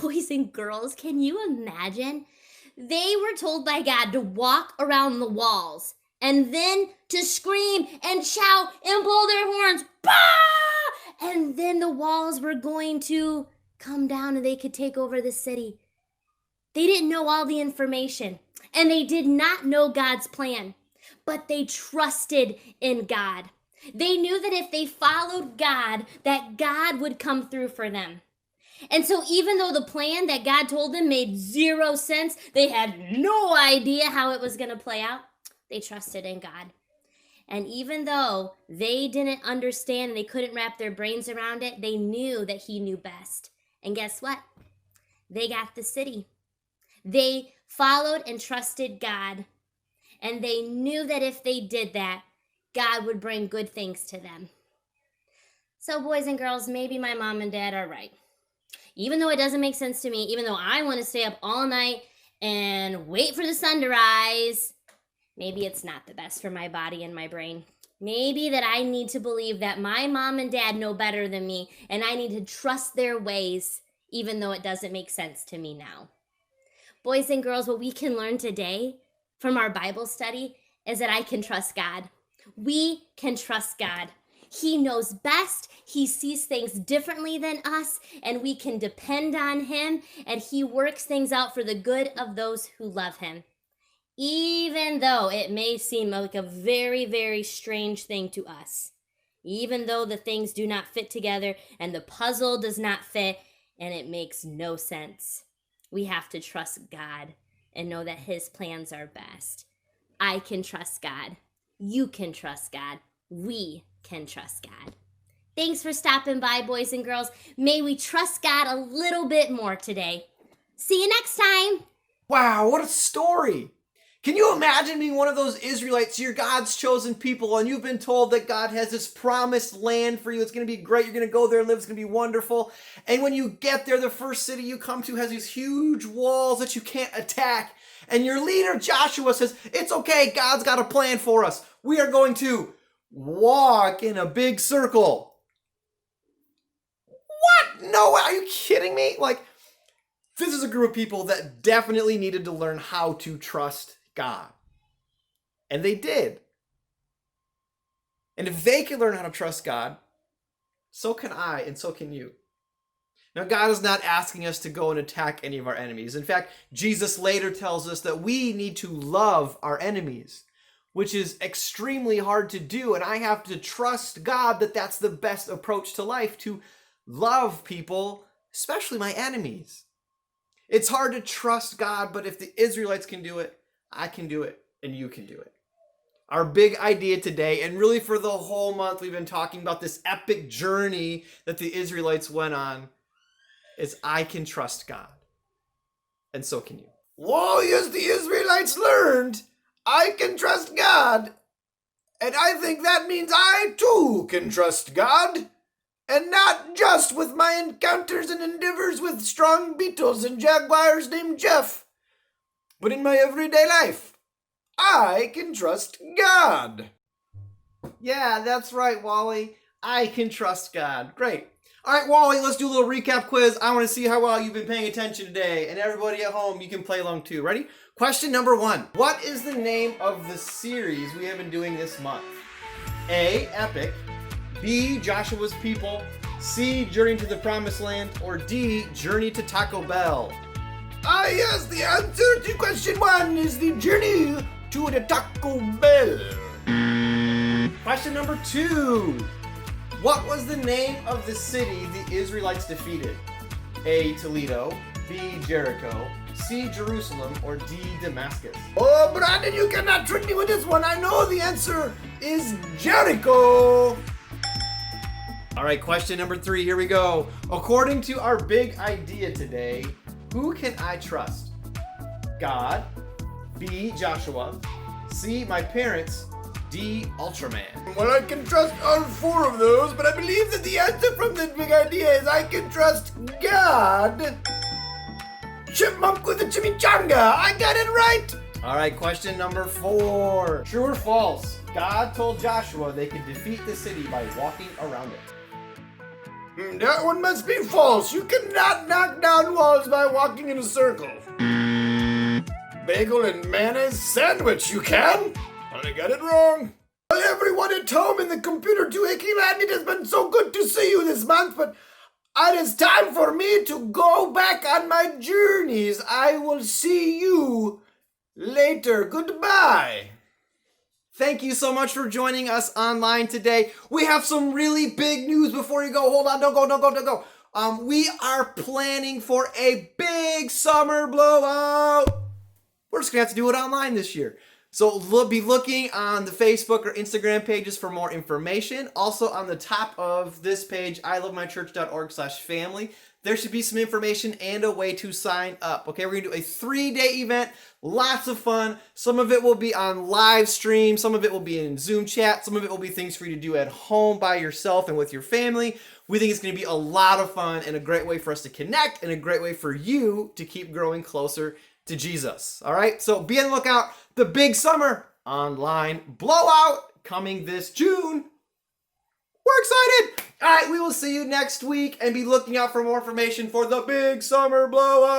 Boys and girls, can you imagine? They were told by God to walk around the walls and then to scream and shout and blow their horns. Bah! And then the walls were going to come down and they could take over the city. They didn't know all the information and they did not know God's plan, but they trusted in God. They knew that if they followed God, that God would come through for them. And so even though the plan that God told them made zero sense, they had no idea how it was going to play out, they trusted in God. And even though they didn't understand, they couldn't wrap their brains around it, they knew that He knew best. And guess what? They got the city. They followed and trusted God. And they knew that if they did that, God would bring good things to them. So boys and girls, maybe my mom and dad are right. Even though it doesn't make sense to me, even though I want to stay up all night and wait for the sun to rise, maybe it's not the best for my body and my brain. Maybe that I need to believe that my mom and dad know better than me, and I need to trust their ways, even though it doesn't make sense to me now. Boys and girls, what we can learn today from our Bible study is that I can trust God. We can trust God. He knows best. He sees things differently than us, and we can depend on Him, and He works things out for the good of those who love Him. Even though it may seem like a very, very strange thing to us. Even though the things do not fit together and the puzzle does not fit and it makes no sense. We have to trust God and know that His plans are best. I can trust God. You can trust God. We can trust God. Thanks for stopping by, boys and girls. May we trust God a little bit more today. See you next time. Wow, what a story. Can you imagine being one of those Israelites? You're God's chosen people, and you've been told that God has this promised land for you. It's going to be great. You're going to go there and live. It's going to be wonderful. And when you get there, the first city you come to has these huge walls that you can't attack. And your leader, Joshua, says, it's okay. God's got a plan for us. We are going to walk in a big circle. What? No, are you kidding me? Like, this is a group of people that definitely needed to learn how to trust God. And they did. And if they can learn how to trust God, so can I and so can you. Now, God is not asking us to go and attack any of our enemies. In fact, Jesus later tells us that we need to love our enemies, which is extremely hard to do. And I have to trust God that that's the best approach to life, to love people, especially my enemies. It's hard to trust God, but if the Israelites can do it, I can do it, and you can do it. Our big idea today, and really for the whole month we've been talking about this epic journey that the Israelites went on, is I can trust God. And so can you. Whoa, yes, the Israelites learned, I can trust God. And I think that means I too can trust God. And not just with my encounters and endeavors with strong beetles and jaguars named Jeff, but in my everyday life, I can trust God. Yeah, that's right, Wally. I can trust God. Great. All right, Wally, let's do a little recap quiz. I want to see how well you've been paying attention today. And everybody at home, you can play along too. Ready? Question number 1. What is the name of the series we have been doing this month? A, Epic. B, Joshua's People. C, Journey to the Promised Land. Or D, Journey to Taco Bell. Ah, yes, the answer to question 1 is the Journey to the Taco Bell. Question number 2. What was the name of the city the Israelites defeated? A, Toledo. B, Jericho. C, Jerusalem. Or D, Damascus. Oh, Brandon, you cannot trick me with this one. I know the answer is Jericho. All right, question number 3. Here we go. According to our big idea today, who can I trust? God. B, Joshua. C, my parents. D, Ultraman. Well, I can trust all 4 of those, but I believe that the answer from this big idea is I can trust God. Chipmunk with a chimichanga. I got it right. All right, question number 4. True or false? God told Joshua they could defeat the city by walking around it. That one must be false. You cannot knock down walls by walking in a circle. Bagel and mayonnaise sandwich, you can? I got it wrong. Well, everyone at home in the computer doohickey land, it has been so good to see you this month, but it is time for me to go back on my journeys. I will see you later. Goodbye. Thank you so much for joining us online today. We have some really big news before you go. Hold on, don't go. We are planning for a big summer blowout. We're just gonna have to do it online this year. So be looking on the Facebook or Instagram pages for more information. Also on the top of this page, ilovemychurch.org/family, there should be some information and a way to sign up. Okay, we're gonna do a 3-day event, lots of fun. Some of it will be on live stream, some of it will be in Zoom chat, some of it will be things for you to do at home by yourself and with your family. We think it's gonna be a lot of fun and a great way for us to connect and a great way for you to keep growing closer to Jesus. All right, so be on the lookout. The big summer online blowout coming this June. We're excited. All right, we will see you next week and be looking out for more information for the big summer blowout.